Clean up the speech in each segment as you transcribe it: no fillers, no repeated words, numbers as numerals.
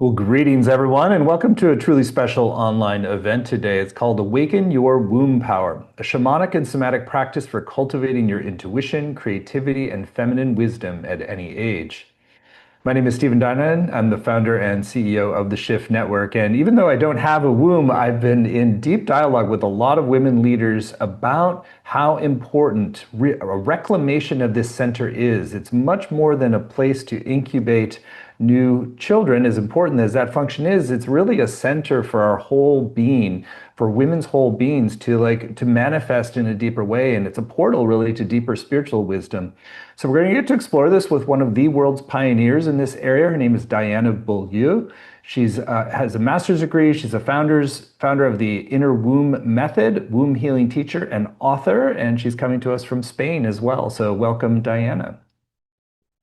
Well, greetings everyone, and welcome to a truly special online event today. It's called Awaken Your Womb Power, a shamanic and somatic practice for cultivating your intuition, creativity, and feminine wisdom at any age. My name is Stephen Dinan. I'm the founder and CEO of the Shift Network. And even though I don't have a womb, I've been in deep dialogue with a lot of women leaders about how important a reclamation of this center is. It's much more than a place to incubate new children. As important as that function is, it's really a center for our whole being, for women's whole beings to manifest in a deeper way. And it's a portal really to deeper spiritual wisdom. So we're going to get to explore this with one of the world's pioneers in this area. Her name is Diana Beaulieu. She's has a master's degree. She's a founder of the Inner Womb Method, womb healing teacher and author, and she's coming to us from Spain as well. So welcome, Diana.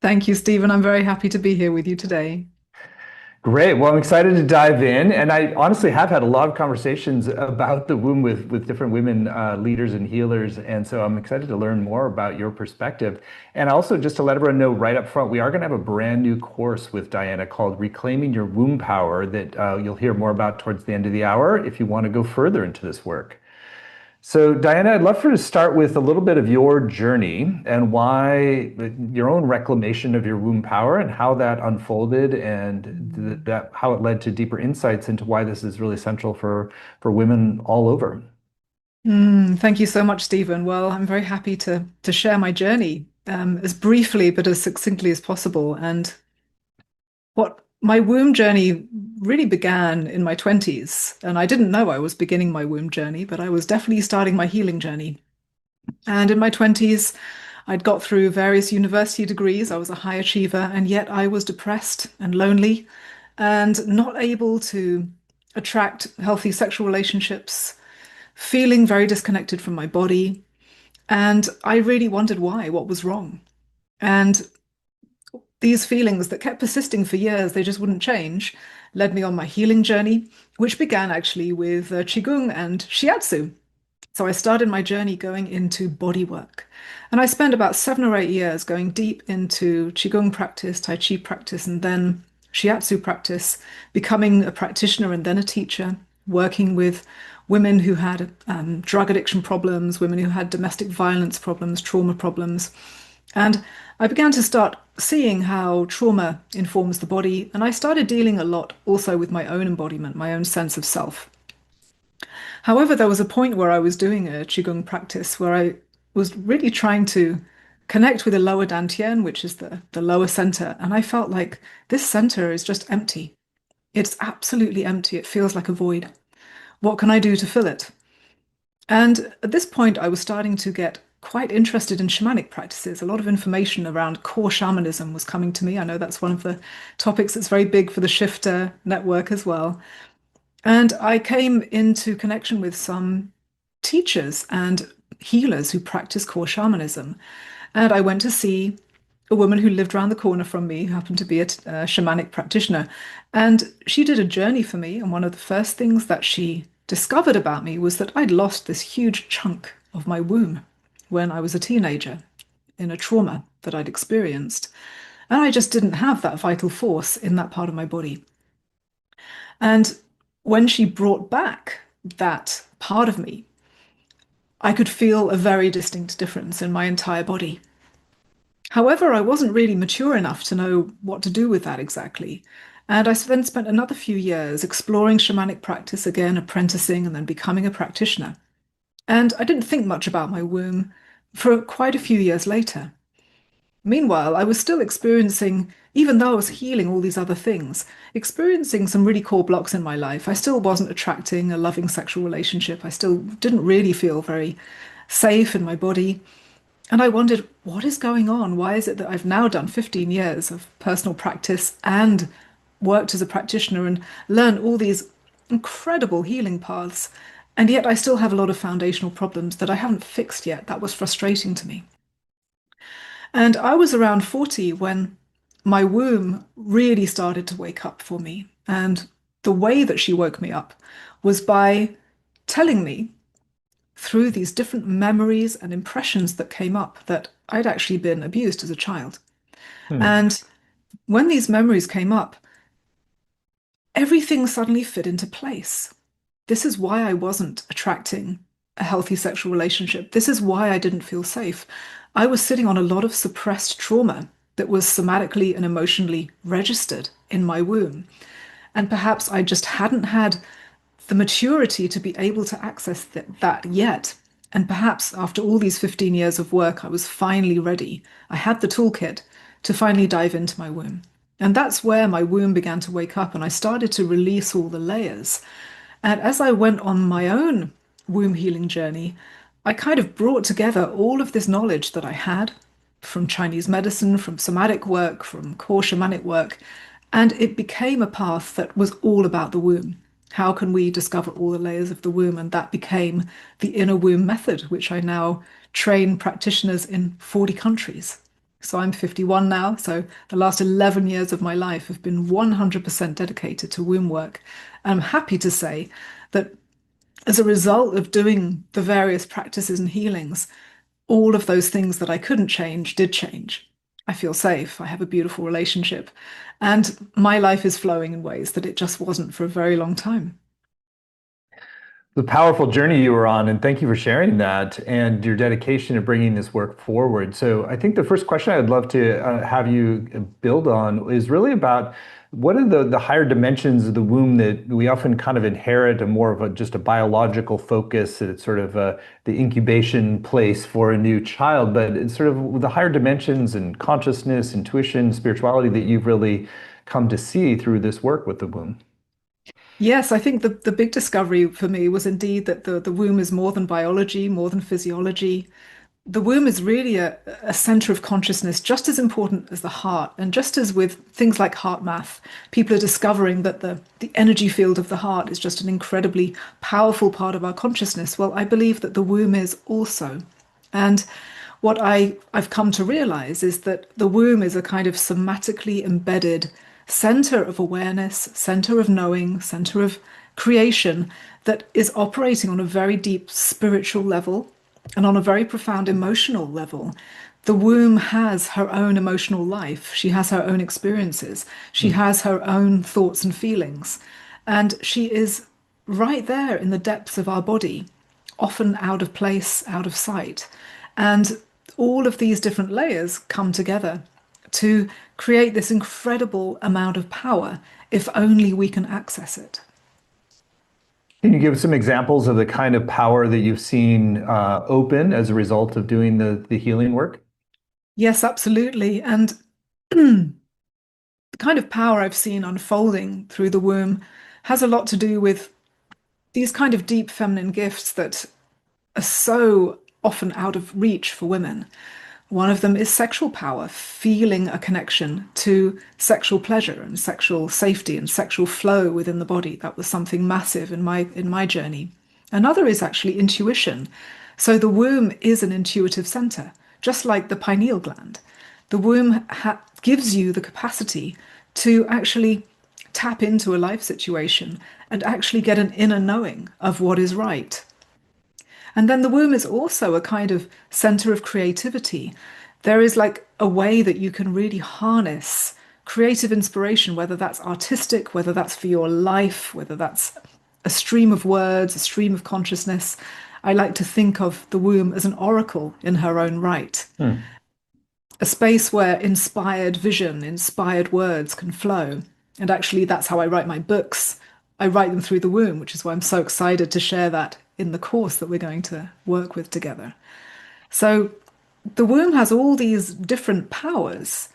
Thank you, Stephen. I'm very happy to be here with you today. Great. Well, I'm excited to dive in. And I honestly have had a lot of conversations about the womb with different women leaders and healers. And so I'm excited to learn more about your perspective. And also, just to let everyone know right up front, we are going to have a brand new course with Diana called Reclaiming Your Womb Power that you'll hear more about towards the end of the hour if you want to go further into this work. So, Diana, I'd love for you to start with a little bit of your journey and why your own reclamation of your womb power and how that unfolded and that how it led to deeper insights into why this is really central for women all over. Thank you so much, Stephen. Well, I'm very happy to share my journey as briefly but as succinctly as possible. And what my womb journey really began in my 20s. And I didn't know I was beginning my womb journey, but I was definitely starting my healing journey. And in my 20s, I'd got through various university degrees. I was a high achiever, and yet I was depressed and lonely and not able to attract healthy sexual relationships, feeling very disconnected from my body. And I really wondered why, what was wrong. And these feelings that kept persisting for years, they just wouldn't change, led me on my healing journey, which began actually with Qigong and Shiatsu. So I started my journey going into body work. And I spent about 7 or 8 years going deep into Qigong practice, Tai Chi practice, and then Shiatsu practice, becoming a practitioner and then a teacher, working with women who had drug addiction problems, women who had domestic violence problems, trauma problems. And I began to start seeing how trauma informs the body. And I started dealing a lot also with my own embodiment, my own sense of self. However, there was a point where I was doing a Qigong practice where I was really trying to connect with the lower dantian, which is the lower center. And I felt like this center is just empty. It's absolutely empty. It feels like a void. What can I do to fill it? And at this point, I was starting to get quite interested in shamanic practices. A lot of information around core shamanism was coming to me. I know that's one of the topics that's very big for the Shifter network as well. And I came into connection with some teachers and healers who practice core shamanism. And I went to see a woman who lived around the corner from me, who happened to be a shamanic practitioner. And she did a journey for me. And one of the first things that she discovered about me was that I'd lost this huge chunk of my womb when I was a teenager in a trauma that I'd experienced. And I just didn't have that vital force in that part of my body. And when she brought back that part of me, I could feel a very distinct difference in my entire body. However, I wasn't really mature enough to know what to do with that exactly. And I then spent another few years exploring shamanic practice again, apprenticing, and then becoming a practitioner. And I didn't think much about my womb for quite a few years later. Meanwhile, I was still experiencing, even though I was healing all these other things, experiencing some really core blocks in my life. I still wasn't attracting a loving sexual relationship. I still didn't really feel very safe in my body. And I wondered, what is going on? Why is it that I've now done 15 years of personal practice and worked as a practitioner and learned all these incredible healing paths, and yet I still have a lot of foundational problems that I haven't fixed yet? That was frustrating to me. And I was around 40 when my womb really started to wake up for me. And the way that she woke me up was by telling me through these different memories and impressions that came up that I'd actually been abused as a child. Hmm. And when these memories came up, everything suddenly fit into place. This is why I wasn't attracting a healthy sexual relationship. This is why I didn't feel safe. I was sitting on a lot of suppressed trauma that was somatically and emotionally registered in my womb. And perhaps I just hadn't had the maturity to be able to access that yet. And perhaps after all these 15 years of work, I was finally ready. I had the toolkit to finally dive into my womb. And that's where my womb began to wake up and I started to release all the layers. And as I went on my own womb healing journey, I kind of brought together all of this knowledge that I had from Chinese medicine, from somatic work, from core shamanic work, and it became a path that was all about the womb. How can we discover all the layers of the womb? And that became the inner womb method, which I now train practitioners in 40 countries. So I'm 51 now. So the last 11 years of my life have been 100% dedicated to womb work. And I'm happy to say that as a result of doing the various practices and healings, all of those things that I couldn't change did change. I feel safe. I have a beautiful relationship. And my life is flowing in ways that it just wasn't for a very long time. The powerful journey you were on, and thank you for sharing that and your dedication to bringing this work forward. So, I think the first question I'd love to have you build on is really about what are the higher dimensions of the womb that we often kind of inherit, a more of a just a biological focus. It's sort of the incubation place for a new child, but it's sort of the higher dimensions and consciousness, intuition, spirituality that you've really come to see through this work with the womb. Yes, I think the big discovery for me was indeed that the womb is more than biology, more than physiology. The womb is really a center of consciousness, just as important as the heart. And just as with things like heart math, people are discovering that the energy field of the heart is just an incredibly powerful part of our consciousness. Well, I believe that the womb is also. And what I've come to realize is that the womb is a kind of somatically embedded center of awareness, center of knowing, center of creation that is operating on a very deep spiritual level and on a very profound emotional level. The womb has her own emotional life. She has her own experiences. She has her own thoughts and feelings. And she is right there in the depths of our body, often out of place, out of sight. And all of these different layers come together to create this incredible amount of power if only we can access it. Can you give some examples of the kind of power that you've seen open as a result of doing the healing work? Yes, absolutely. And the kind of power I've seen unfolding through the womb has a lot to do with these kind of deep feminine gifts that are so often out of reach for women. One of them is sexual power, feeling a connection to sexual pleasure and sexual safety and sexual flow within the body. That was something massive in my journey. Another is actually intuition. So the womb is an intuitive center, just like the pineal gland. The womb gives you the capacity to actually tap into a life situation and actually get an inner knowing of what is right. And then the womb is also a kind of center of creativity. There is like a way that you can really harness creative inspiration, whether that's artistic, whether that's for your life, whether that's a stream of words, a stream of consciousness. I like to think of the womb as an oracle in her own right, Hmm. a space where inspired vision, inspired words can flow. And actually, that's how I write my books. I write them through the womb, which is why I'm so excited to share that in the course that we're going to work with together. So the womb has all these different powers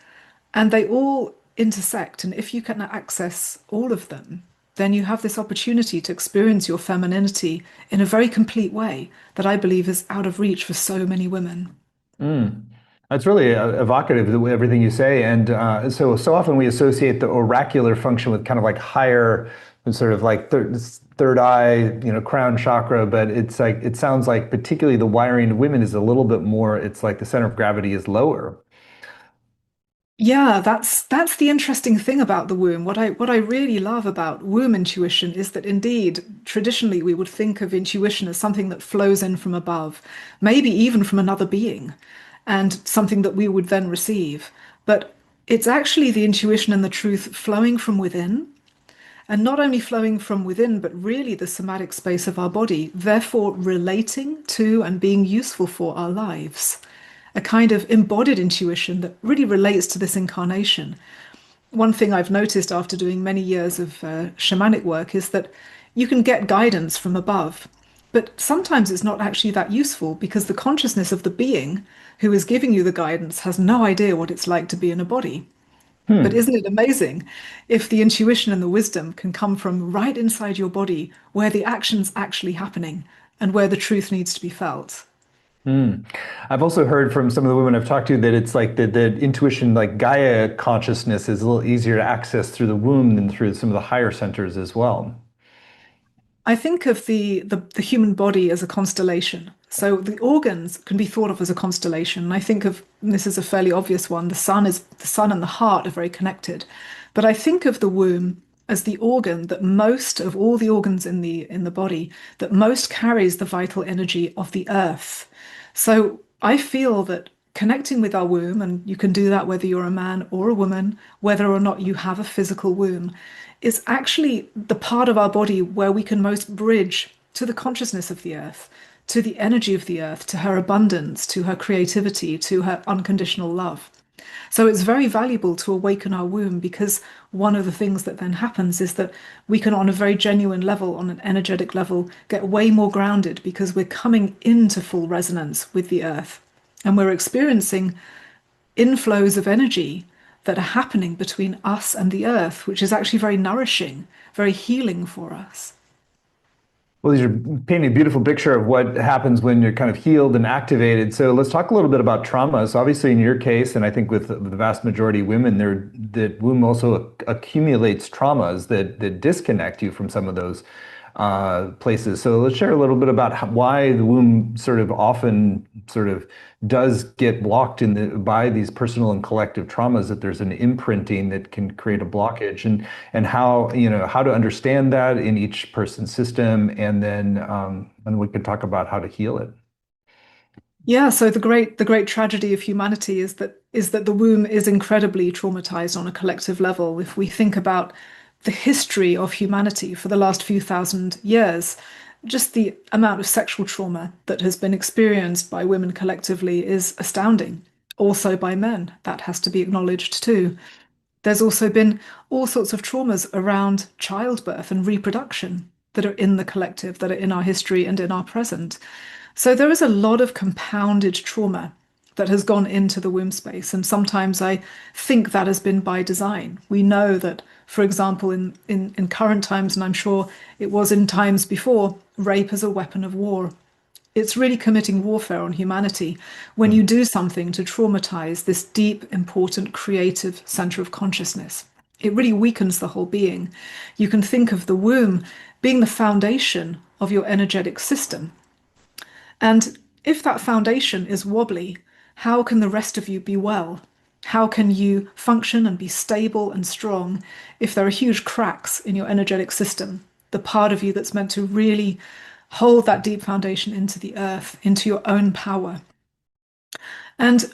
and they all intersect. And if you can access all of them, then you have this opportunity to experience your femininity in a very complete way that I believe is out of reach for so many women. Mm. That's really evocative, everything you say. And so often we associate the oracular function with kind of like higher, sort of like third eye, crown chakra. But it's like, it sounds like particularly the wiring of women is a little bit more, it's like the center of gravity is lower. Yeah, that's the interesting thing about the womb. What I really love about womb intuition is that indeed, traditionally we would think of intuition as something that flows in from above, maybe even from another being, and something that we would then receive. But it's actually the intuition and the truth flowing from within. and not only flowing from within, but really the somatic space of our body, therefore relating to and being useful for our lives. A kind of embodied intuition that really relates to this incarnation. One thing I've noticed after doing many years of shamanic work is that you can get guidance from above, but sometimes it's not actually that useful because the consciousness of the being who is giving you the guidance has no idea what it's like to be in a body. But Hmm. isn't it amazing if the intuition and the wisdom can come from right inside your body where the action's actually happening and where the truth needs to be felt? Hmm. I've also heard from some of the women I've talked to that it's like the intuition, like Gaia consciousness, is a little easier to access through the womb than through some of the higher centers as well. I think of the human body as a constellation. So the organs can be thought of as a constellation. And I think of, and this is a fairly obvious one, the sun and the heart are very connected. But I think of the womb as the organ that most of all the organs in the body that most carries the vital energy of the earth. So I feel that connecting with our womb, and you can do that whether you're a man or a woman, whether or not you have a physical womb, is actually the part of our body where we can most bridge to the consciousness of the earth, to the energy of the earth, to her abundance, to her creativity, to her unconditional love. So it's very valuable to awaken our womb because one of the things that then happens is that we can, on a very genuine level, on an energetic level, get way more grounded because we're coming into full resonance with the earth and we're experiencing inflows of energy that are happening between us and the earth, which is actually very nourishing, very healing for us. Well, you're painting a beautiful picture of what happens when you're kind of healed and activated. So let's talk a little bit about trauma. So obviously, in your case, and I think with the vast majority of women, there the womb also accumulates traumas that disconnect you from some of those places. So let's share a little bit about why the womb sort of often sort of does get blocked by these personal and collective traumas, that there's an imprinting that can create a blockage, and how, how to understand that in each person's system, and we can talk about how to heal it. Yeah, so the great tragedy of humanity is that the womb is incredibly traumatized on a collective level. If we think about the history of humanity for the last few thousand years, just the amount of sexual trauma that has been experienced by women collectively is astounding. Also by men, that has to be acknowledged too. There's also been all sorts of traumas around childbirth and reproduction that are in the collective, that are in our history and in our present. So there is a lot of compounded trauma that has gone into the womb space. And sometimes I think that has been by design. We know that, for example, in current times, and I'm sure it was in times before, rape is a weapon of war. It's really committing warfare on humanity when you do something to traumatize this deep, important, creative center of consciousness. It really weakens the whole being. You can think of the womb being the foundation of your energetic system. And if that foundation is wobbly, how can the rest of you be well? How can you function and be stable and strong if there are huge cracks in your energetic system? The part of you that's meant to really hold that deep foundation into the earth, into your own power. And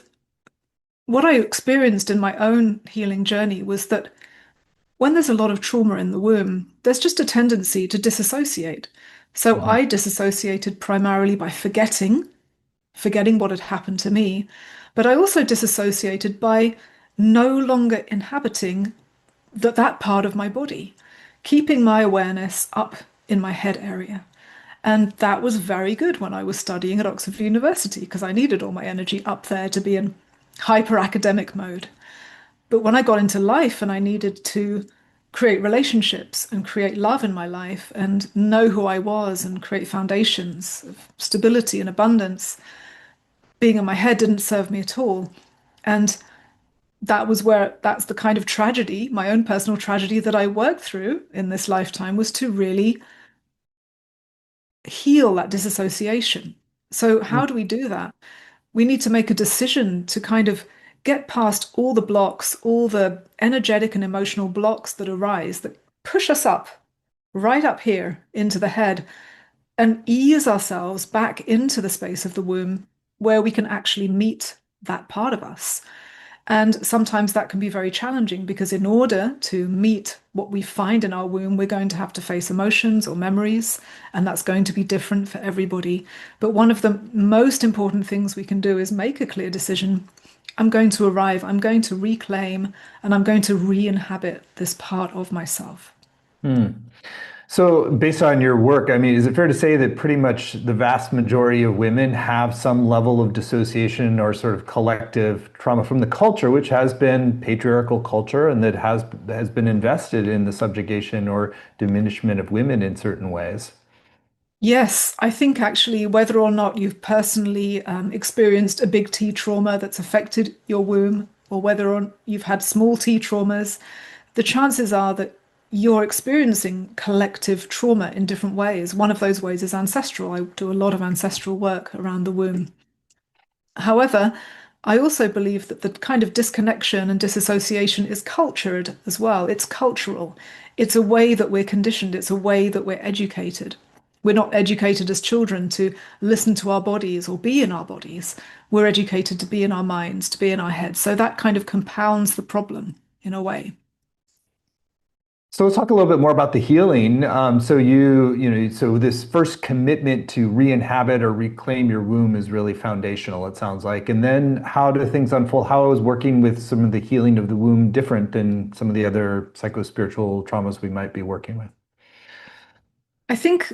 what I experienced in my own healing journey was that when there's a lot of trauma in the womb, there's just a tendency to disassociate. So Mhm. I disassociated primarily by forgetting what had happened to me, but I also disassociated by no longer inhabiting that part of my body, keeping my awareness up in my head area. And that was very good when I was studying at Oxford University because I needed all my energy up there to be in hyper academic mode. But when I got into life and I needed to create relationships and create love in my life and know who I was and create foundations of stability and abundance, being in my head didn't serve me at all. And that's the kind of tragedy, my own personal tragedy that I worked through in this lifetime was to really heal that disassociation. So, how do we do that? We need to make a decision to kind of get past all the blocks, all the energetic and emotional blocks that arise that push us up, right up here into the head, and ease ourselves back into the space of the womb where we can actually meet that part of us. And sometimes that can be very challenging because in order to meet what we find in our womb, we're going to have to face emotions or memories, and that's going to be different for everybody. But one of the most important things we can do is make a clear decision. I'm going to arrive, I'm going to reclaim, and I'm going to re-inhabit this part of myself. Hmm. So, based on your work, I mean, is it fair to say that pretty much the vast majority of women have some level of dissociation or sort of collective trauma from the culture, which has been patriarchal culture and that has been invested in the subjugation or diminishment of women in certain ways? Yes, I think actually, whether or not you've personally experienced a big T trauma that's affected your womb, or whether or you've had small T traumas, the chances are that you're experiencing collective trauma in different ways. One of those ways is ancestral. I do a lot of ancestral work around the womb. However, I also believe that the kind of disconnection and disassociation is cultured as well. It's cultural. It's a way that we're conditioned. It's a way that we're educated. We're not educated as children to listen to our bodies or be in our bodies. We're educated to be in our minds, to be in our heads. So that kind of compounds the problem in a way. So let's talk a little bit more about the healing. So this first commitment to re-inhabit or reclaim your womb is really foundational, it sounds like. And then how do things unfold? How is working with some of the healing of the womb different than some of the other psychospiritual traumas we might be working with? I think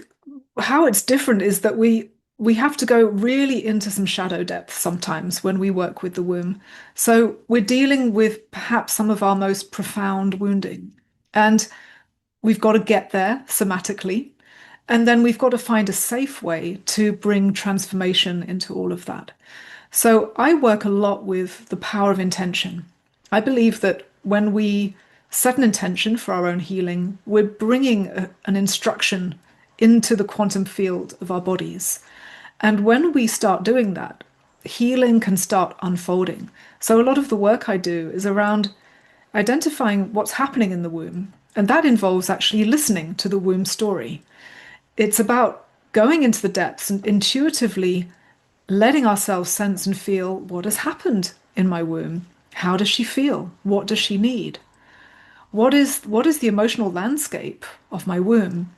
how it's different is that we have to go really into some shadow depth sometimes when we work with the womb. So we're dealing with perhaps some of our most profound wounding. And we've got to get there somatically. And then we've got to find a safe way to bring transformation into all of that. So I work a lot with the power of intention. I believe that when we set an intention for our own healing, we're bringing an instruction into the quantum field of our bodies. And when we start doing that, healing can start unfolding. So a lot of the work I do is around identifying what's happening in the womb. And that involves actually listening to the womb story. It's about going into the depths and intuitively letting ourselves sense and feel what has happened in my womb. How does she feel? What does she need? What is the emotional landscape of my womb?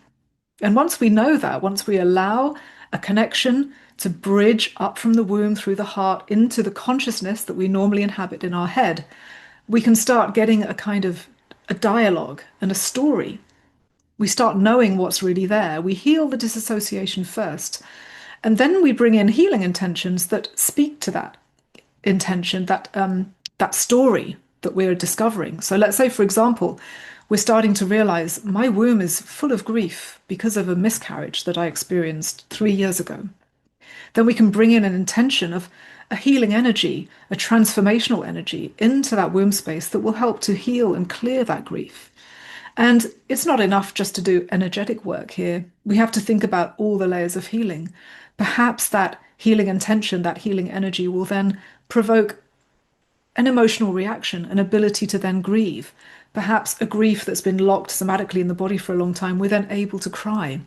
And once we know that, once we allow a connection to bridge up from the womb through the heart into the consciousness that we normally inhabit in our head, we can start getting a kind of a dialogue and a story. We start knowing what's really there. We heal the disassociation first, and then we bring in healing intentions that speak to that intention, that story that we're discovering. So let's say, for example, we're starting to realize my womb is full of grief because of a miscarriage that I experienced 3 years ago. Then we can bring in an intention of a healing energy, a transformational energy into that womb space that will help to heal and clear that grief. And it's not enough just to do energetic work here. We have to think about all the layers of healing. Perhaps that healing intention, that healing energy will then provoke an emotional reaction, an ability to then grieve. Perhaps a grief that's been locked somatically in the body for a long time, we're then able to cry.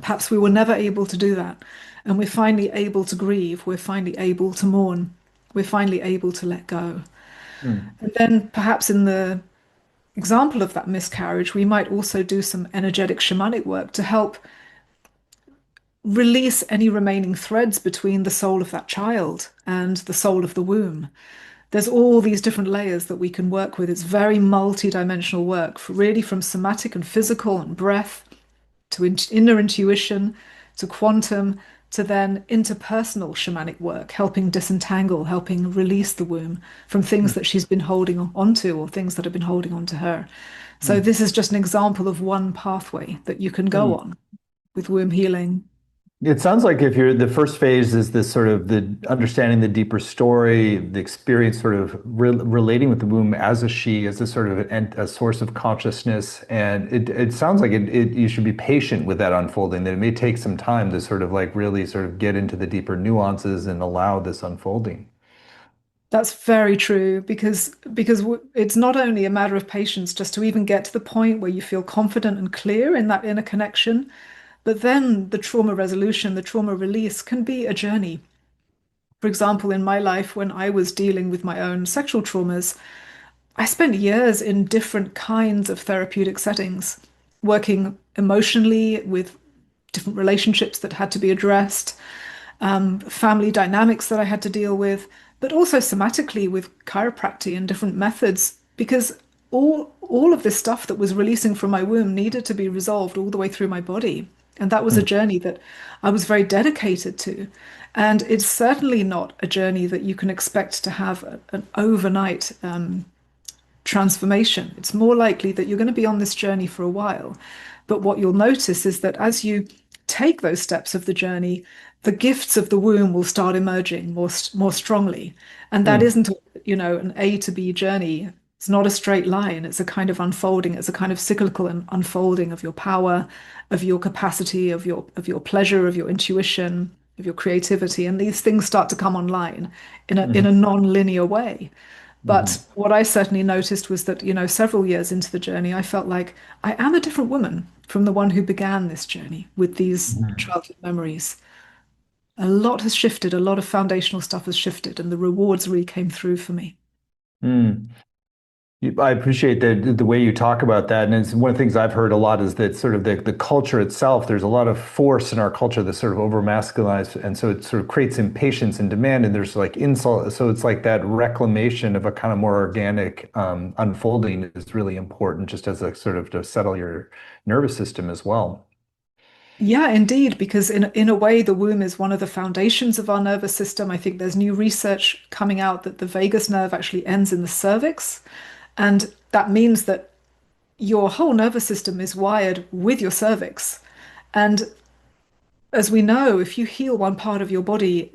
Perhaps we were never able to do that. And we're finally able to grieve. We're finally able to mourn. We're finally able to let go. Hmm. And then perhaps in the example of that miscarriage, we might also do some energetic shamanic work to help release any remaining threads between the soul of that child and the soul of the womb. There's all these different layers that we can work with. It's very multi-dimensional work, really from somatic and physical and breath to inner intuition to quantum to then interpersonal shamanic work, helping disentangle, helping release the womb from things that she's been holding onto or things that have been holding on to her. So Hmm. this is just an example of one pathway that you can go Hmm. on with womb healing. It sounds like if you're the first phase is this sort of the understanding the deeper story, the experience sort of relating with the womb as a she, as a sort of a source of consciousness. And it sounds like you should be patient with that unfolding, that it may take some time to sort of like really sort of get into the deeper nuances and allow this unfolding. That's very true because it's not only a matter of patience just to even get to the point where you feel confident and clear in that inner connection, but then the trauma resolution, the trauma release can be a journey. For example, in my life, when I was dealing with my own sexual traumas, I spent years in different kinds of therapeutic settings, working emotionally with different relationships that had to be addressed, family dynamics that I had to deal with, but also somatically with chiropractic and different methods, because all of this stuff that was releasing from my womb needed to be resolved all the way through my body. And that was a Mm, journey that I was very dedicated to. And it's certainly not a journey that you can expect to have an overnight transformation. It's more likely that you're going to be on this journey for a while. But what you'll notice is that as you take those steps of the journey, the gifts of the womb will start emerging more strongly. And that mm, isn't, an A to B journey. It's not a straight line. It's a kind of unfolding. It's a kind of cyclical unfolding of your power, of your capacity, of your pleasure, of your intuition, of your creativity. And these things start to come online in a mhm, non-linear way. But mhm, what I certainly noticed was that, several years into the journey, I felt like I am a different woman from the one who began this journey with these mhm, childhood memories. A lot has shifted, a lot of foundational stuff has shifted, and the rewards really came through for me. mm. I appreciate the way you talk about that, and it's one of the things I've heard a lot is that sort of the culture itself. There's a lot of force in our culture that's sort of over masculinized, and so it sort of creates impatience and demand, and there's like insult. So it's like that reclamation of a kind of more organic unfolding is really important, just as a sort of to settle your nervous system as well. Yeah, indeed, because in a way, the womb is one of the foundations of our nervous system. I think there's new research coming out that the vagus nerve actually ends in the cervix, and that means that your whole nervous system is wired with your cervix. And as we know, if you heal one part of your body,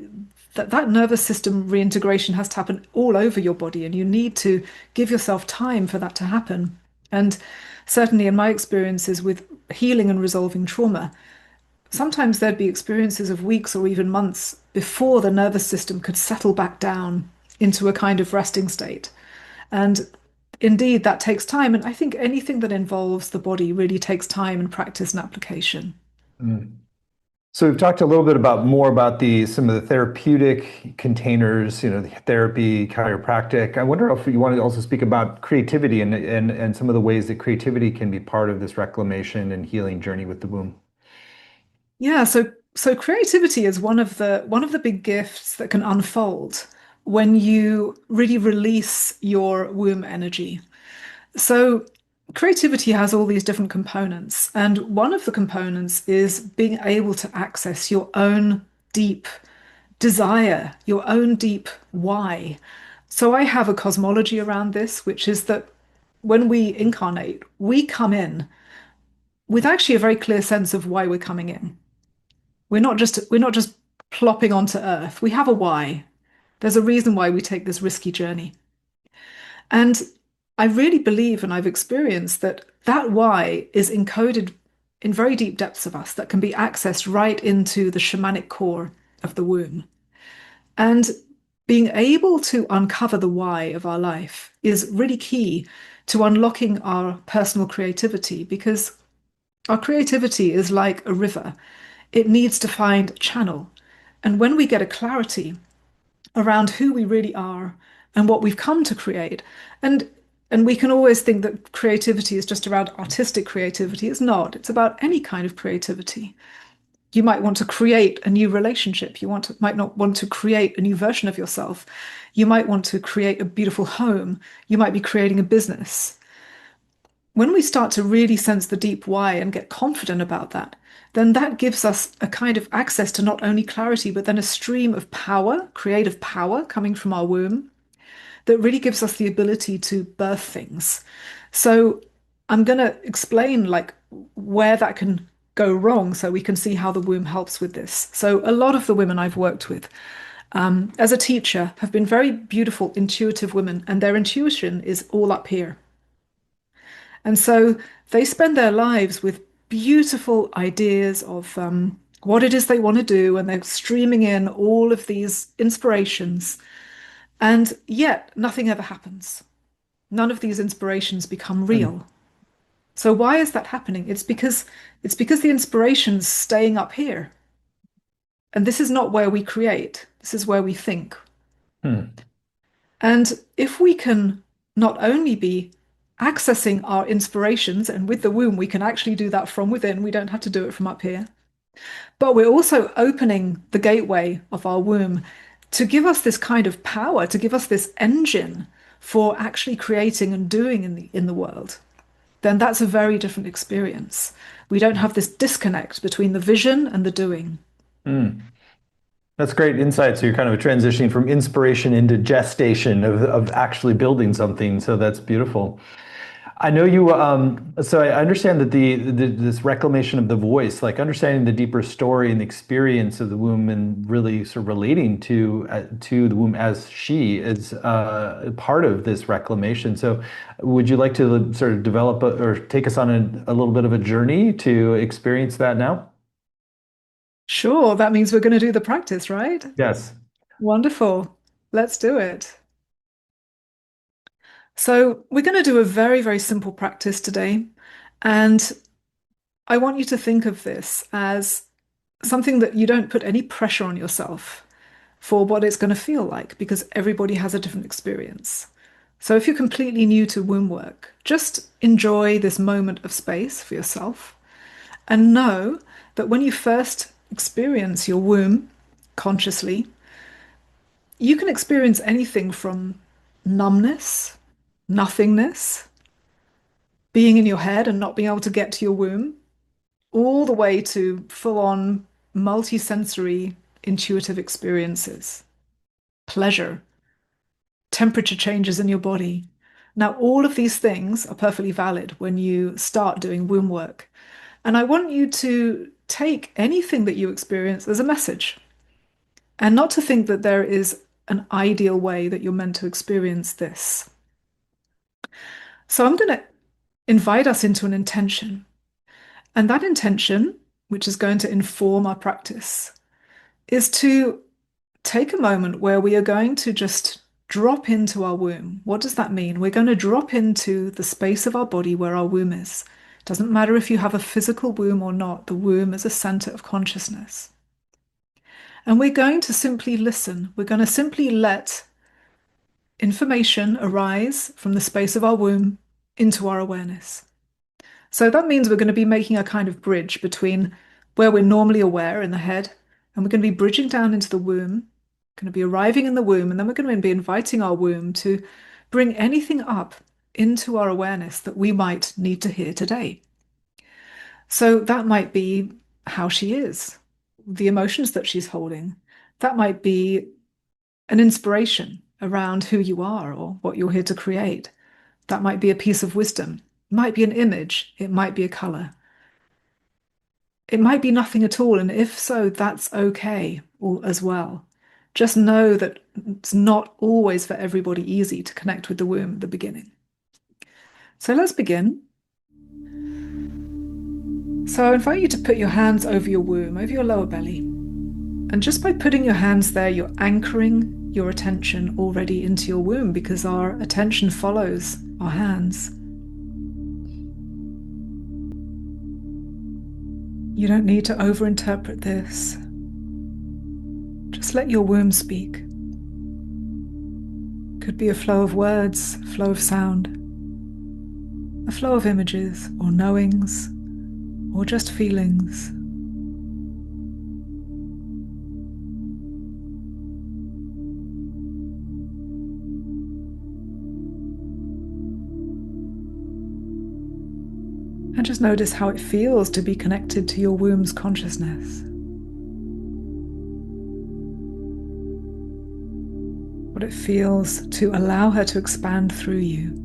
that nervous system reintegration has to happen all over your body, and you need to give yourself time for that to happen. And certainly, in my experiences with healing and resolving trauma, sometimes there'd be experiences of weeks or even months before the nervous system could settle back down into a kind of resting state. And indeed, that takes time. And I think anything that involves the body really takes time and practice and application. Mm. So we've talked a little bit about more about the some of the therapeutic containers, the therapy, chiropractic. I wonder if you want to also speak about creativity and some of the ways that creativity can be part of this reclamation and healing journey with the womb. Yeah, so creativity is one of the big gifts that can unfold when you really release your womb energy. So creativity has all these different components, and one of the components is being able to access your own deep desire, your own deep why. So I have a cosmology around this, which is that when we incarnate, we come in with actually a very clear sense of why we're coming in. We're not just plopping onto Earth. We have a why. There's a reason why we take this risky journey. And I really believe, and I've experienced that that why is encoded in very deep depths of us that can be accessed right into the shamanic core of the womb. And being able to uncover the why of our life is really key to unlocking our personal creativity because our creativity is like a river. It needs to find a channel. And when we get a clarity around who we really are and what we've come to create, and and we can always think that creativity is just around artistic creativity. It's not. It's about any kind of creativity. You might want to create a new relationship. Might not want to create a new version of yourself. You might want to create a beautiful home. You might be creating a business. When we start to really sense the deep why and get confident about that, then that gives us a kind of access to not only clarity, but then a stream of power, creative power coming from our womb that really gives us the ability to birth things. So I'm going to explain like where that can go wrong so we can see how the womb helps with this. So a lot of the women I've worked with as a teacher have been very beautiful, intuitive women, and their intuition is all up here. And so they spend their lives with beautiful ideas of what it is they want to do, and they're streaming in all of these inspirations. And yet, nothing ever happens. None of these inspirations become Mm, real. So why is that happening? It's because the inspiration's staying up here. And this is not where we create, this is where we think. Hmm. And if we can not only be accessing our inspirations, and with the womb, we can actually do that from within, we don't have to do it from up here, but we're also opening the gateway of our womb to give us this kind of power, to give us this engine for actually creating and doing in the world, then that's a very different experience. We don't have this disconnect between the vision and the doing. Hmm. That's great insight. So you're kind of transitioning from inspiration into gestation of actually building something. So that's beautiful. I know you, so I understand that this reclamation of the voice, like understanding the deeper story and the experience of the womb and really sort of relating to the womb as she is part of this reclamation. So would you like to sort of develop or take us on a little bit of a journey to experience that now? Sure, that means we're going to do the practice, right? Yes. Wonderful. Let's do it. So, we're going to do a very, very simple practice today. And I want you to think of this as something that you don't put any pressure on yourself for what it's going to feel like, because everybody has a different experience. So, if you're completely new to womb work, just enjoy this moment of space for yourself and know that when you first experience your womb consciously, you can experience anything from numbness, nothingness, being in your head and not being able to get to your womb, all the way to full on multi-sensory intuitive experiences, pleasure, temperature changes in your body. Now, all of these things are perfectly valid when you start doing womb work. And I want you to take anything that you experience as a message and not to think that there is an ideal way that you're meant to experience this. So I'm going to invite us into an intention. And that intention, which is going to inform our practice, is to take a moment where we are going to just drop into our womb. What does that mean? We're going to drop into the space of our body where our womb is. It doesn't matter if you have a physical womb or not, the womb is a center of consciousness. And we're going to simply listen. We're going to simply let information arise from the space of our womb into our awareness. So that means we're going to be making a kind of bridge between where we're normally aware in the head, and we're going to be bridging down into the womb, going to be arriving in the womb, and then we're going to be inviting our womb to bring anything up into our awareness that we might need to hear today. So that might be how she is, the emotions that she's holding. That might be an inspiration around who you are or what you're here to create. That might be a piece of wisdom. It might be an image. It might be a color. It might be nothing at all. And if so, that's okay as well. Just know that it's not always for everybody easy to connect with the womb at the beginning. So let's begin. So I invite you to put your hands over your womb, over your lower belly. And just by putting your hands there, you're anchoring your attention already into your womb, because our attention follows our hands. You don't need to overinterpret this. Just let your womb speak. Could be a flow of words, a flow of sound, a flow of images or knowings, or just feelings. And just notice how it feels to be connected to your womb's consciousness. What it feels to allow her to expand through you.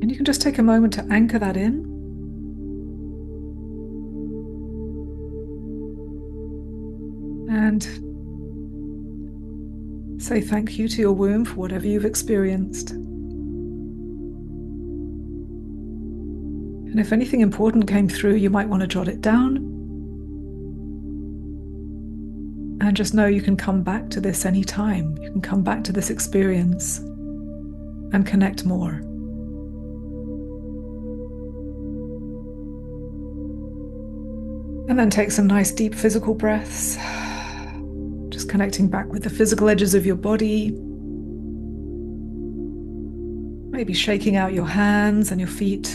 And you can just take a moment to anchor that in. And say thank you to your womb for whatever you've experienced. And if anything important came through, you might want to jot it down. And just know you can come back to this anytime. You can come back to this experience and connect more. And then take some nice deep physical breaths. Just connecting back with the physical edges of your body. Maybe shaking out your hands and your feet.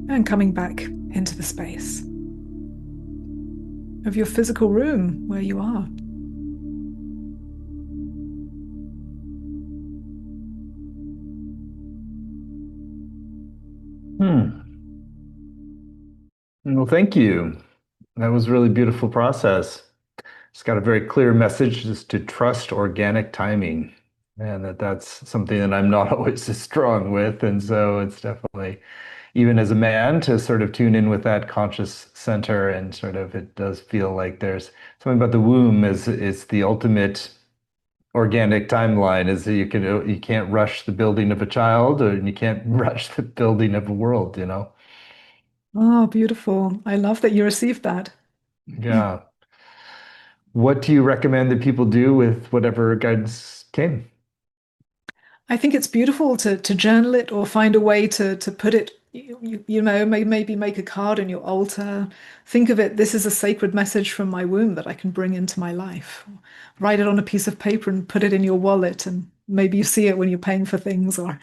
And coming back into the space of your physical room where you are. Well, thank you. That was a really beautiful process. It's got a very clear message just to trust organic timing, and that's something that I'm not always as strong with. And so it's definitely, even as a man, to sort of tune in with that conscious center, and sort of it does feel like there's something about the womb is the ultimate organic timeline, is that you can't rush the building of a child, or you can't rush the building of a world, you know? Oh, beautiful. I love that you received that. Yeah. What do you recommend that people do with whatever guidance came? I think it's beautiful to journal it or find a way to put it, maybe make a card in your altar. Think of it, this is a sacred message from my womb that I can bring into my life. Write it on a piece of paper and put it in your wallet, and maybe you see it when you're paying for things, or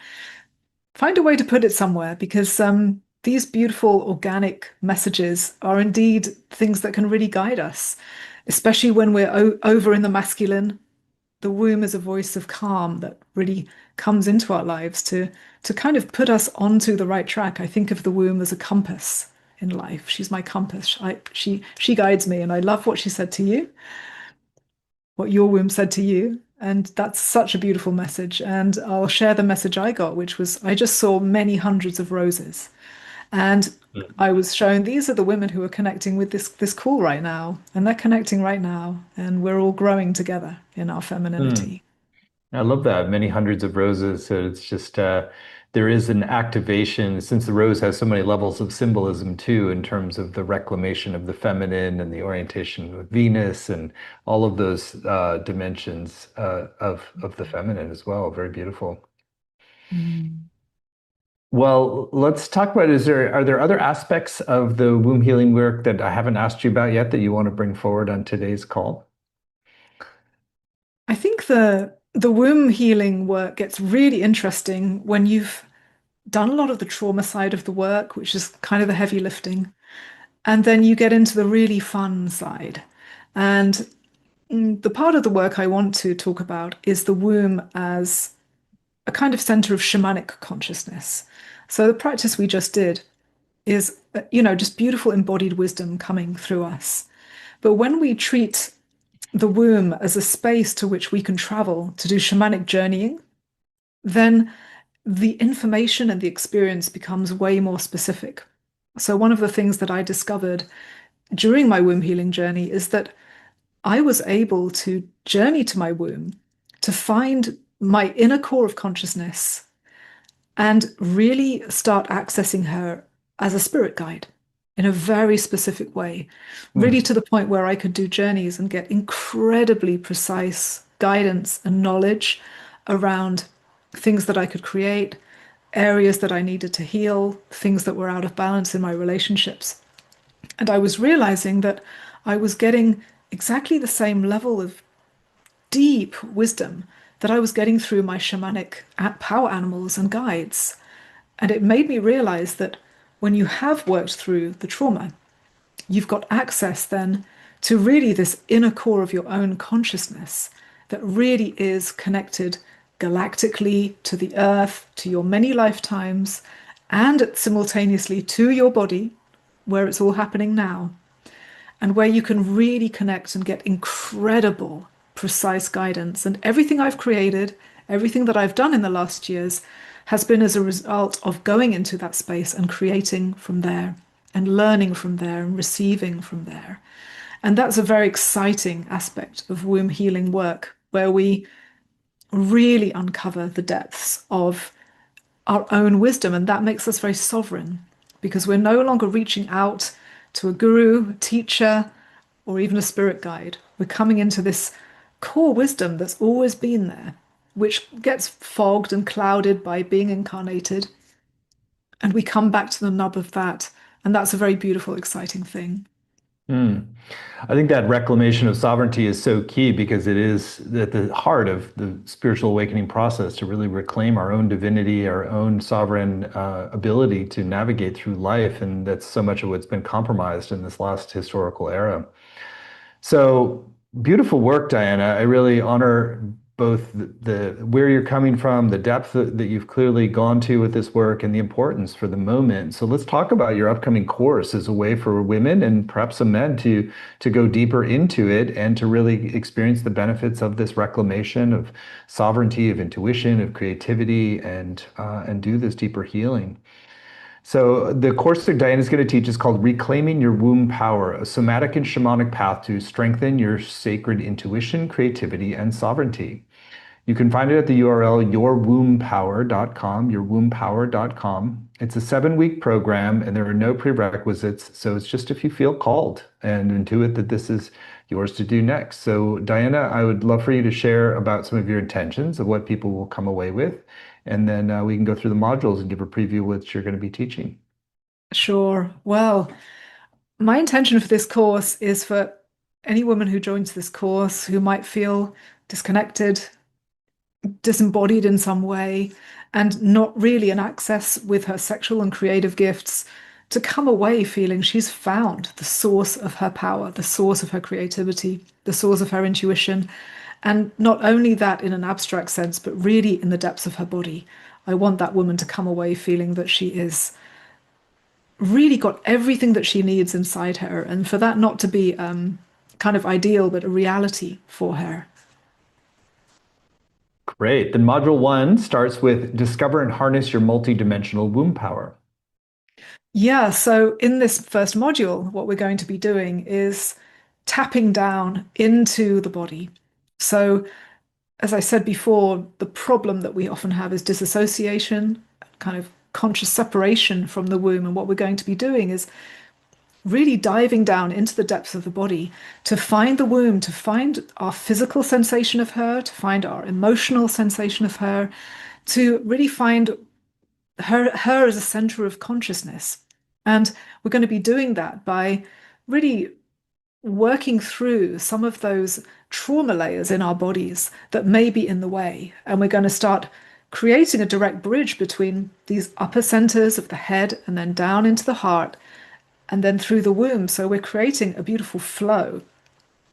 find a way to put it somewhere, because these beautiful organic messages are indeed things that can really guide us, especially when we're over in the masculine. The womb is a voice of calm that really comes into our lives to kind of put us onto the right track. I think of the womb as a compass in life. She's my compass. She guides me, and I love what she said to you, what your womb said to you. And that's such a beautiful message. And I'll share the message I got, which was I just saw many hundreds of roses. And I was shown these are the women who are connecting with this call right now. And they're connecting right now. And we're all growing together in our Hmm. femininity. I love that. Many hundreds of roses. So it's just there is an activation, since the rose has so many levels of symbolism too, in terms of the reclamation of the feminine and the orientation with Venus and all of those dimensions of the feminine as well. Very beautiful. Mm. Well, let's talk about, are there other aspects of the womb healing work that I haven't asked you about yet that you want to bring forward on today's call? I think the womb healing work gets really interesting when you've done a lot of the trauma side of the work, which is kind of the heavy lifting, and then you get into the really fun side. And the part of the work I want to talk about is the womb as a kind of center of shamanic consciousness. So the practice we just did is, just beautiful embodied wisdom coming through us. But when we treat the womb as a space to which we can travel to do shamanic journeying, then the information and the experience becomes way more specific. So, one of the things that I discovered during my womb healing journey is that I was able to journey to my womb to find my inner core of consciousness and really start accessing her as a spirit guide in a very specific way, really Hmm. to the point where I could do journeys and get incredibly precise guidance and knowledge around things that I could create, areas that I needed to heal, things that were out of balance in my relationships. And I was realizing that I was getting exactly the same level of deep wisdom that I was getting through my shamanic power animals and guides. And it made me realize that when you have worked through the trauma, you've got access then to really this inner core of your own consciousness that really is connected galactically to the earth, to your many lifetimes, and simultaneously to your body, where it's all happening now, and where you can really connect and get incredible, precise guidance. And everything I've created, everything that I've done in the last years, has been as a result of going into that space and creating from there and learning from there and receiving from there. And that's a very exciting aspect of womb healing work, where we really uncover the depths of our own wisdom. And that makes us very sovereign because we're no longer reaching out to a guru, a teacher, or even a spirit guide. We're coming into this core wisdom that's always been there, which gets fogged and clouded by being incarnated. And we come back to the nub of that. And that's a very beautiful, exciting thing. Hmm. I think that reclamation of sovereignty is so key because it is at the heart of the spiritual awakening process to really reclaim our own divinity, our own sovereign ability to navigate through life. And that's so much of what's been compromised in this last historical era. So beautiful work, Diana. I really honor both the where you're coming from, the depth that you've clearly gone to with this work, and the importance for the moment. So let's talk about your upcoming course as a way for women and perhaps some men to go deeper into it and to really experience the benefits of this reclamation of sovereignty, of intuition, of creativity, and do this deeper healing. So the course that Diane is going to teach is called Reclaiming Your Womb Power, a somatic and shamanic path to strengthen your sacred intuition, creativity, and sovereignty. You can find it at the URL yourwombpower.com, yourwombpower.com. It's a 7-week program and there are no prerequisites. So it's just if you feel called and intuit that this is yours to do next. So Diana, I would love for you to share about some of your intentions of what people will come away with. And then we can go through the modules and give a preview of what you're going to be teaching. Sure. Well, my intention for this course is for any woman who joins this course who might feel disconnected, disembodied in some way, and not really in access with her sexual and creative gifts, to come away feeling she's found the source of her power, the source of her creativity, the source of her intuition. And not only that in an abstract sense, but really in the depths of her body. I want that woman to come away feeling that she is really got everything that she needs inside her, and for that not to be kind of ideal, but a reality for her. Great. Then module 1 starts with discover and harness your multidimensional womb power. Yeah, so in this first module, what we're going to be doing is tapping down into the body. So, as I said before, the problem that we often have is disassociation, kind of conscious separation from the womb. And what we're going to be doing is really diving down into the depths of the body to find the womb, to find our physical sensation of her, to find our emotional sensation of her, to really find her as a center of consciousness. And we're going to be doing that by really working through some of those trauma layers in our bodies that may be in the way. And we're going to start creating a direct bridge between these upper centers of the head and then down into the heart and then through the womb. So we're creating a beautiful flow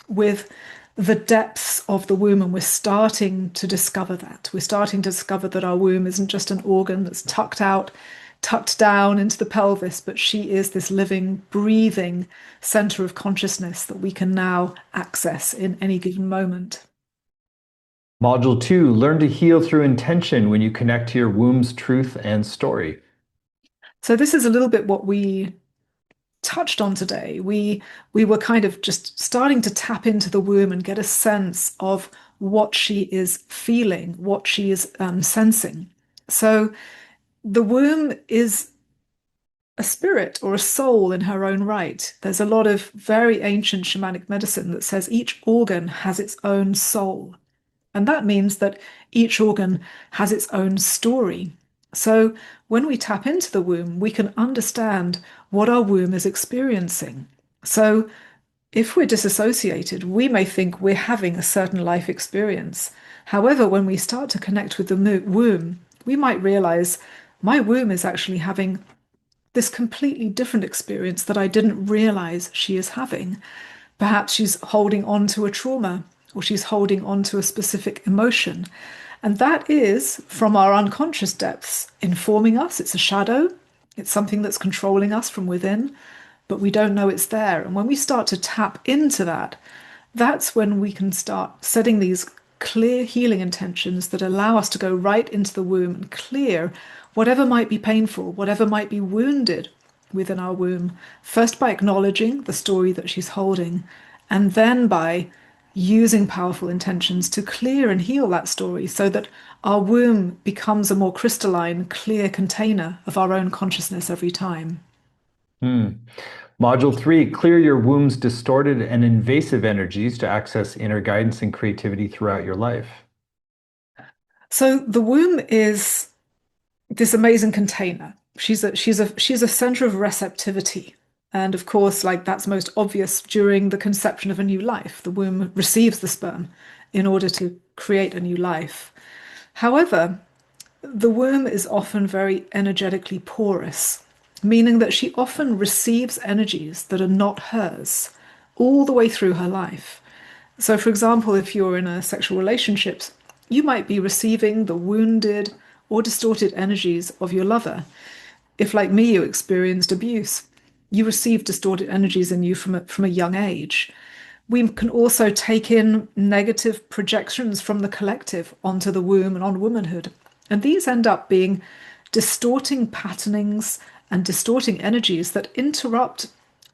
with the depths of the womb, and we're starting to discover that. We're starting to discover that our womb isn't just an organ that's tucked out, tucked down into the pelvis, but she is this living, breathing center of consciousness that we can now access in any given moment. Module 2, learn to heal through intention when you connect to your womb's truth and story. So this is a little bit what we touched on today. We were kind of just starting to tap into the womb and get a sense of what she is feeling, what she is sensing. So the womb is a spirit or a soul in her own right. There's a lot of very ancient shamanic medicine that says each organ has its own soul. And that means that each organ has its own story. So when we tap into the womb, we can understand what our womb is experiencing. So if we're disassociated, we may think we're having a certain life experience. However, when we start to connect with the womb, we might realize my womb is actually having this completely different experience that I didn't realize she is having. Perhaps she's holding on to a trauma, or she's holding on to a specific emotion. And that is from our unconscious depths informing us. It's a shadow, it's something that's controlling us from within, but we don't know it's there. And when we start to tap into that, that's when we can start setting these clear healing intentions that allow us to go right into the womb and clear whatever might be painful, whatever might be wounded within our womb, first by acknowledging the story that she's holding, and then by using powerful intentions to clear and heal that story so that our womb becomes a more crystalline, clear container of our own consciousness every time. Hmm. Module 3, clear your womb's distorted and invasive energies to access inner guidance and creativity throughout your life. So the womb is this amazing container. She's a center of receptivity. And of course, like that's most obvious during the conception of a new life. The womb receives the sperm in order to create a new life. However, the womb is often very energetically porous, meaning that she often receives energies that are not hers all the way through her life. So, for example, if you're in a sexual relationship, you might be receiving the wounded or distorted energies of your lover. If, like me, you experienced abuse, you receive distorted energies in you from a young age. We can also take in negative projections from the collective onto the womb and on womanhood. And these end up being distorting patternings and distorting energies that interrupt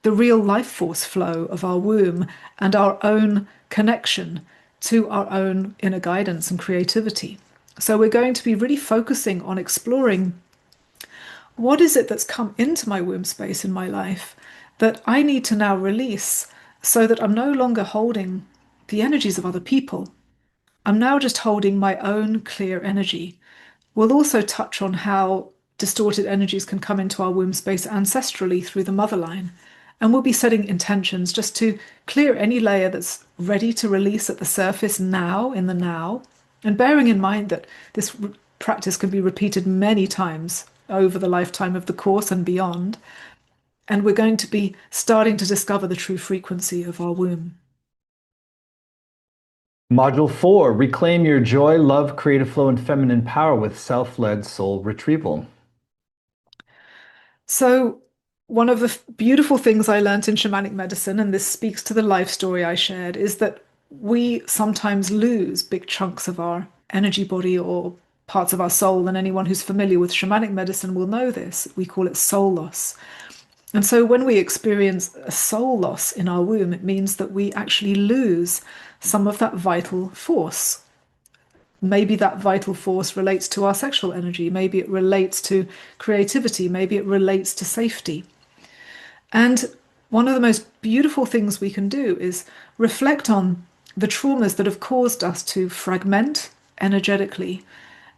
the real life force flow of our womb and our own connection to our own inner guidance and creativity. So we're going to be really focusing on exploring what is it that's come into my womb space in my life that I need to now release so that I'm no longer holding the energies of other people. I'm now just holding my own clear energy. We'll also touch on how distorted energies can come into our womb space ancestrally through the mother line. And we'll be setting intentions just to clear any layer that's ready to release at the surface now, in the now. And bearing in mind that this practice can be repeated many times over the lifetime of the course and beyond. And we're going to be starting to discover the true frequency of our womb. Module 4, reclaim your joy, love, creative flow, and feminine power with self-led soul retrieval. So one of the beautiful things I learned in shamanic medicine, and this speaks to the life story I shared, is that we sometimes lose big chunks of our energy body or parts of our soul. And anyone who's familiar with shamanic medicine will know this. We call it soul loss. And so when we experience a soul loss in our womb, it means that we actually lose some of that vital force. Maybe that vital force relates to our sexual energy. Maybe it relates to creativity. Maybe it relates to safety. And one of the most beautiful things we can do is reflect on the traumas that have caused us to fragment energetically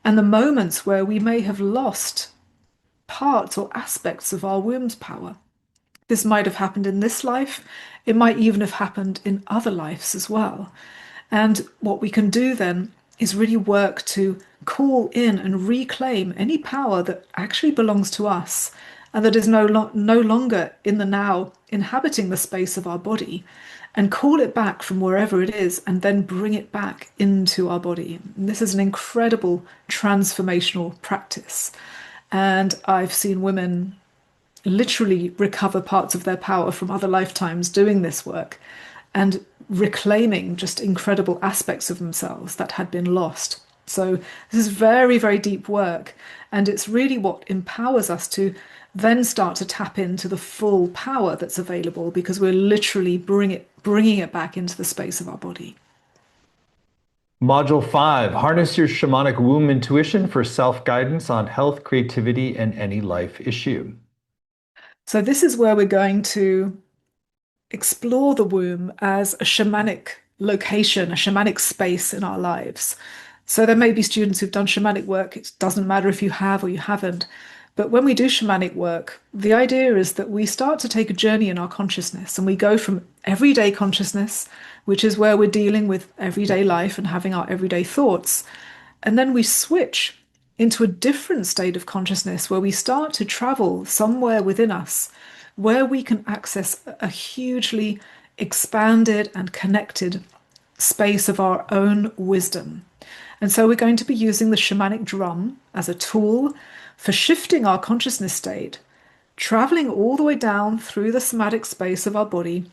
and the moments where we may have lost parts or aspects of our womb's power. This might have happened in this life. It might even have happened in other lives as well. And what we can do then is really work to call in and reclaim any power that actually belongs to us and that is no longer in the now inhabiting the space of our body, and call it back from wherever it is and then bring it back into our body. And this is an incredible transformational practice. And I've seen women literally recover parts of their power from other lifetimes doing this work and reclaiming just incredible aspects of themselves that had been lost. So this is very, very deep work. And it's really what empowers us to then start to tap into the full power that's available, because we're literally bringing it back into the space of our body. Module 5, harness your shamanic womb intuition for self-guidance on health, creativity, and any life issue. So this is where we're going to explore the womb as a shamanic location, a shamanic space in our lives. So there may be students who've done shamanic work. It doesn't matter if you have or you haven't. But when we do shamanic work, the idea is that we start to take a journey in our consciousness, and we go from everyday consciousness, which is where we're dealing with everyday life and having our everyday thoughts. And then we switch into a different state of consciousness where we start to travel somewhere within us, where we can access a hugely expanded and connected space of our own wisdom. And so we're going to be using the shamanic drum as a tool for shifting our consciousness state, traveling all the way down through the somatic space of our body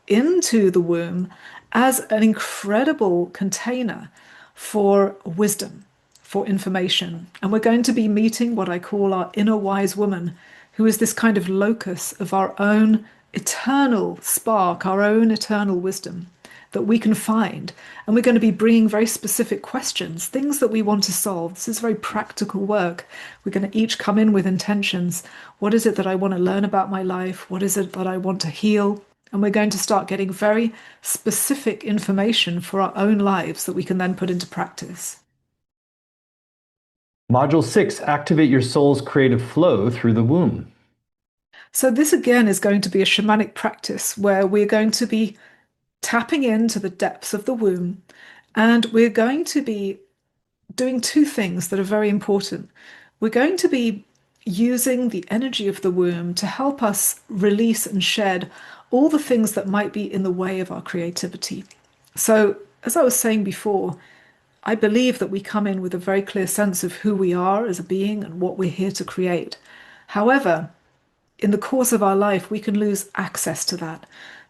into the womb as an incredible container for wisdom, for information. And we're going to be meeting what I call our inner wise woman, who is this kind of locus of our own eternal spark, our own eternal wisdom. that we can find. And we're going to be bringing very specific questions, things that we want to solve. This is very practical work. We're going to each come in with intentions. What is it that I want to learn about my life? What is it that I want to heal? And we're going to start getting very specific information for our own lives that we can then put into practice. Module 6, activate your soul's creative flow through the womb. So, this again is going to be a shamanic practice where we're going to be tapping into the depths of the womb, and we're going to be doing two things that are very important. We're going to be using the energy of the womb to help us release and shed all the things that might be in the way of our creativity. So, as I was saying before, I believe that we come in with a very clear sense of who we are as a being and what we're here to create. However, in the course of our life, we can lose access to that.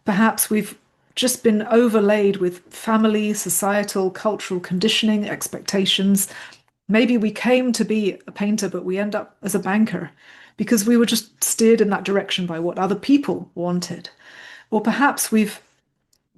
Perhaps we've just been overlaid with family, societal, cultural conditioning, expectations. Maybe we came to be a painter, but we end up as a banker because we were just steered in that direction by what other people wanted. Or perhaps we've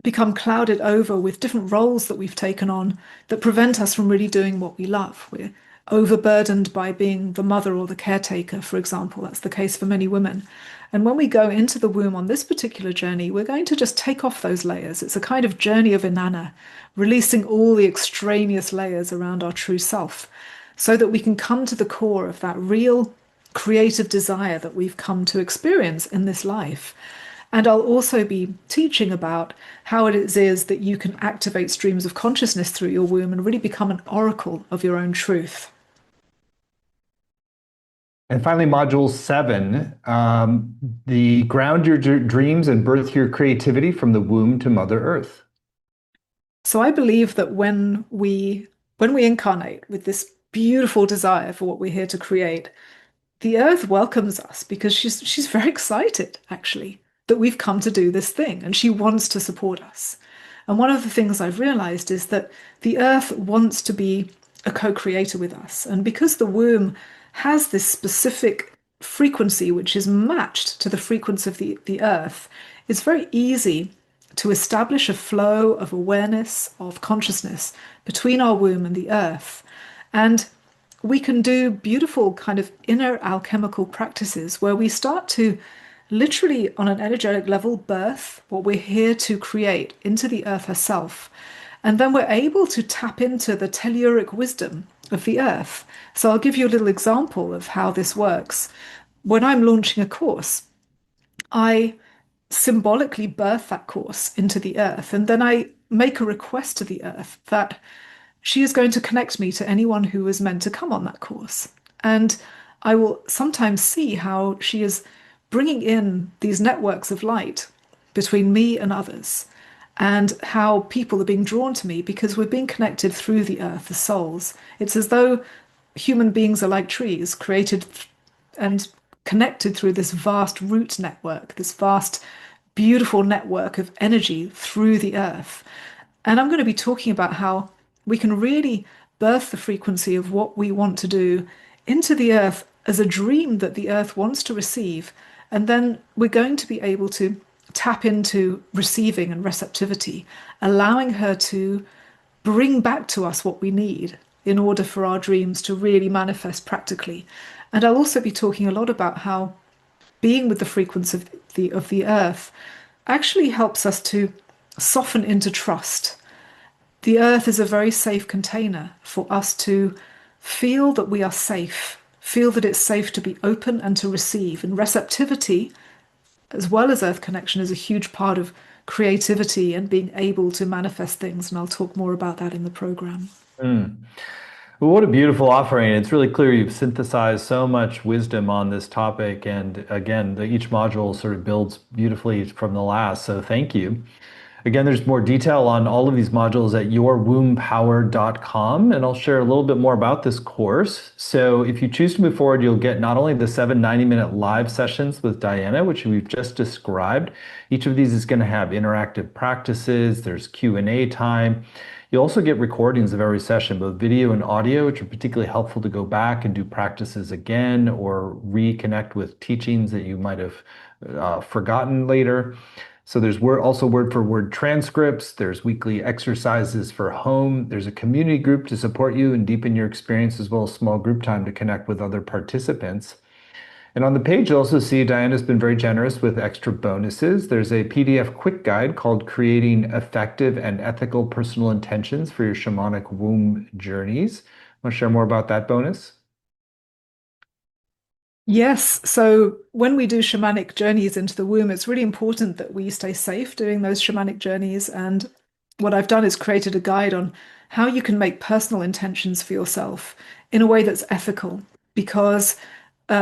become clouded over with different roles that we've taken on that prevent us from really doing what we love. We're overburdened by being the mother or the caretaker, for example. That's the case for many women. And when we go into the womb on this particular journey, we're going to just take off those layers. It's a kind of journey of Inanna, releasing all the extraneous layers around our true self, so that we can come to the core of that real creative desire that we've come to experience in this life. And I'll also be teaching about how it is that you can activate streams of consciousness through your womb and really become an oracle of your own truth. And finally, module 7, the ground your dreams and birth your creativity from the womb to Mother Earth. So I believe that when we incarnate with this beautiful desire for what we're here to create, the earth welcomes us because she's very excited, actually, that we've come to do this thing, and she wants to support us. And one of the things I've realized is that the earth wants to be a co-creator with us. And because the womb has this specific frequency which is matched to the frequency of the earth, it's very easy to establish a flow of awareness, of consciousness between our womb and the earth. And we can do beautiful kind of inner alchemical practices where we start to literally, on an energetic level, birth what we're here to create into the earth herself. And then we're able to tap into the telluric wisdom of the earth. So I'll give you a little example of how this works. When I'm launching a course, I symbolically birth that course into the earth, and then I make a request to the earth that she is going to connect me to anyone who is meant to come on that course. And I will sometimes see how she is bringing in these networks of light between me and others, and how people are being drawn to me because we're being connected through the earth as souls. It's as though human beings are like trees, created and connected through this vast root network, this vast, beautiful network of energy through the earth. And I'm going to be talking about how we can really birth the frequency of what we want to do into the earth as a dream that the earth wants to receive. And then we're going to be able to tap into receiving and receptivity, allowing her to bring back to us what we need in order for our dreams to really manifest practically. And I'll also be talking a lot about how being with the frequency of the earth actually helps us to soften into trust. The earth is a very safe container for us to feel that we are safe, feel that it's safe to be open and to receive. And receptivity, as well as earth connection, is a huge part of creativity and being able to manifest things. And I'll talk more about that in the program. Well, what a beautiful offering. It's really clear you've synthesized so much wisdom on this topic. And again, each module sort of builds beautifully from the last. So thank you. Again, there's more detail on all of these modules at yourwombpower.com, and I'll share a little bit more about this course. So if you choose to move forward, you'll get not only the 7 90-minute live sessions with Diana, which we've just described. Each of these is going to have interactive practices. There's Q&A time. You'll also get recordings of every session, both video and audio, which are particularly helpful to go back and do practices again or reconnect with teachings that you might have forgotten later. So there's also word for word transcripts. There's weekly exercises for home. There's a community group to support you and deepen your experience, as well as small group time to connect with other participants. And on the page, you'll also see Diana's been very generous with extra bonuses. There's a PDF quick guide called Creating Effective and Ethical Personal Intentions for Your Shamanic Womb Journeys. Want to share more about that bonus? Yes, so when we do shamanic journeys into the womb, it's really important that we stay safe doing those shamanic journeys. And what I've done is created a guide on how you can make personal intentions for yourself in a way that's ethical. Because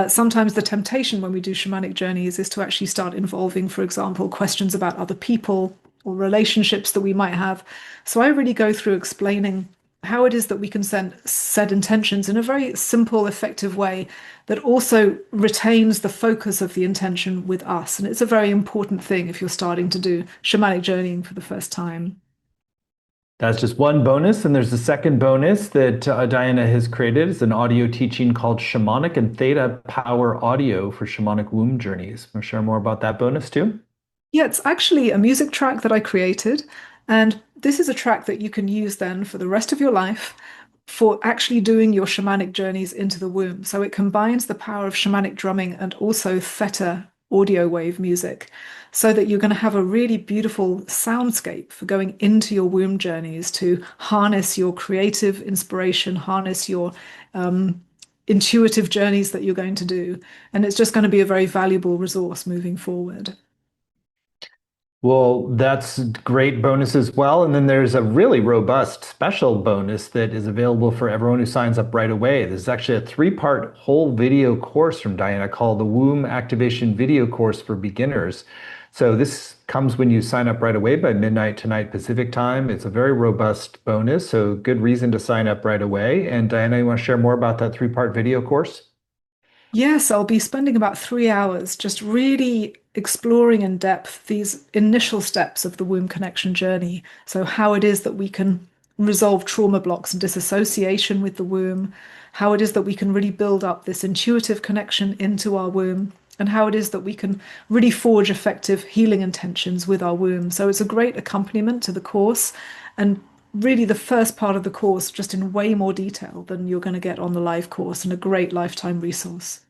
sometimes the temptation when we do shamanic journeys is to actually start involving, for example, questions about other people or relationships that we might have. So I really go through explaining how it is that we can set intentions in a very simple, effective way that also retains the focus of the intention with us. And it's a very important thing if you're starting to do shamanic journeying for the first time. That's just one bonus, and there's a second bonus that Diana has created. It's an audio teaching called Shamanic and Theta Power Audio for Shamanic Womb Journeys. Want to share more about that bonus too? Yeah, it's actually a music track that I created. And this is a track that you can use then for the rest of your life for actually doing your shamanic journeys into the womb. So it combines the power of shamanic drumming and also theta audio wave music so that you're going to have a really beautiful soundscape for going into your womb journeys to harness your creative inspiration, harness your intuitive journeys that you're going to do. And it's just going to be a very valuable resource moving forward. Well, that's great bonus as well. And then there's a really robust special bonus that is available for everyone who signs up right away. This is actually a three-part whole video course from Diana called the Womb Activation Video Course for Beginners. So this comes when you sign up right away by midnight tonight Pacific time. It's a very robust bonus, so good reason to sign up right away. And Diana, you want to share more about that three-part video course? Yes, I'll be spending about 3 hours just really exploring in depth these initial steps of the womb connection journey. So, how it is that we can resolve trauma blocks and disassociation with the womb, how it is that we can really build up this intuitive connection into our womb, and how it is that we can really forge effective healing intentions with our womb. So, it's a great accompaniment to the course and really the first part of the course just in way more detail than you're going to get on the live course and a great lifetime resource.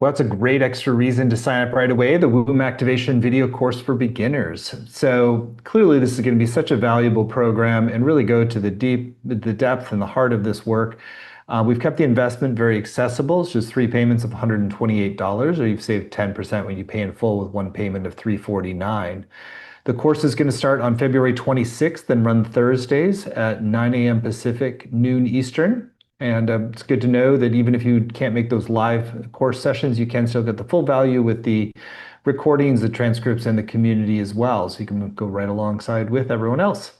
Well, that's a great extra reason to sign up right away, the Womb Activation Video Course for Beginners. So clearly this is going to be such a valuable program and really go to the depth and the heart of this work. We've kept the investment very accessible. It's just three payments of $128, or you've saved 10% when you pay in full with one payment of $349. The course is going to start on February 26th and run Thursdays at 9 a.m. Pacific, noon Eastern. And it's good to know that even if you can't make those live course sessions, you can still get the full value with the recordings, the transcripts, and the community as well. So you can go right alongside with everyone else.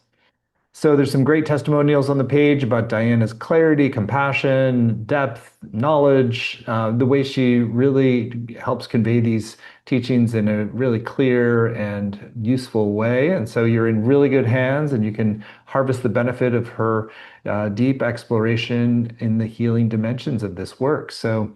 So there's some great testimonials on the page about Diana's clarity, compassion, depth, knowledge, the way she really helps convey these teachings in a really clear and useful way. And so you're in really good hands and you can harvest the benefit of her deep exploration in the healing dimensions of this work. So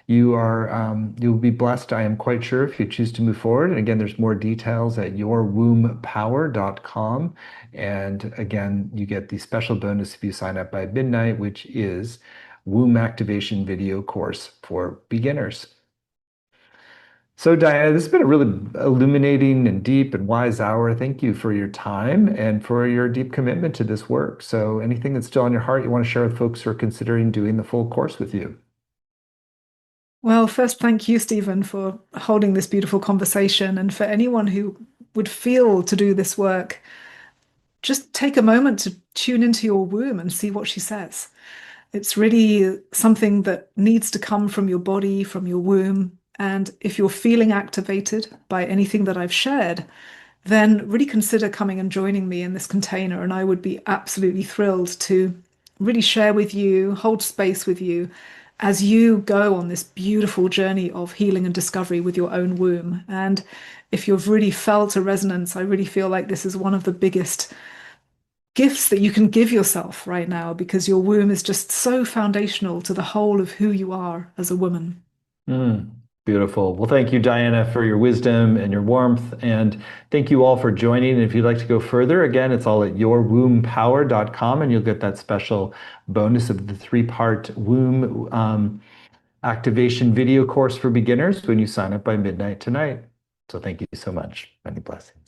you'll be blessed, I am quite sure, if you choose to move forward. And again, there's more details at yourwombpower.com. And again, you get the special bonus if you sign up by midnight, which is Womb Activation Video Course for Beginners. So Diana, this has been a really illuminating and deep and wise hour. Thank you for your time and for your deep commitment to this work. So anything that's still on your heart you want to share with folks who are considering doing the full course with you? Well, first, thank you, Stephen, for holding this beautiful conversation. And for anyone who would feel to do this work, just take a moment to tune into your womb and see what she says. It's really something that needs to come from your body, from your womb. And if you're feeling activated by anything that I've shared, then really consider coming and joining me in this container. And I would be absolutely thrilled to really share with you, hold space with you as you go on this beautiful journey of healing and discovery with your own womb. And if you've really felt a resonance, I really feel like this is one of the biggest gifts that you can give yourself right now because your womb is just so foundational to the whole of who you are as a woman. Mm. Beautiful. Well, thank you, Diana, for your wisdom and your warmth. And thank you all for joining. And if you'd like to go further, again, it's all at yourwombpower.com, and you'll get that special bonus of the three-part womb activation video course for beginners when you sign up by midnight tonight. So thank you so much. Many blessings.